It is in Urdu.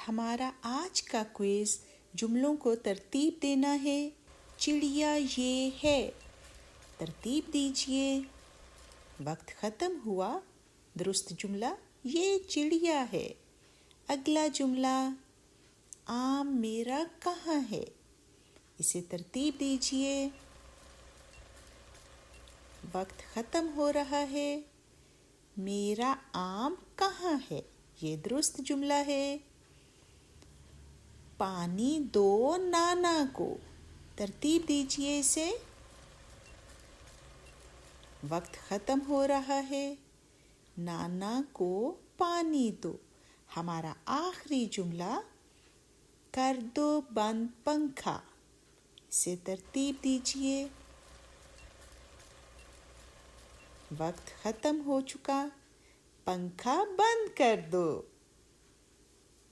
ہمارا آج کا کوئز جملوں کو ترتیب دینا ہے۔ چڑیا یہ ہے، ترتیب دیجیے۔ وقت ختم ہوا۔ درست جملہ یہ چڑیا ہے۔ اگلا جملہ آم میرا کہاں ہے، اسے ترتیب دیجیے۔ وقت ختم ہو رہا ہے۔ میرا آم کہاں ہے، یہ درست جملہ ہے۔ پانی دو نانا کو، ترتیب دیجیے اسے۔ وقت ختم ہو رہا ہے۔ نانا کو پانی دو۔ ہمارا آخری جملہ کر دو بند پنکھا، اسے ترتیب دیجیے۔ وقت ختم ہو چکا، پنکھا بند کر دو۔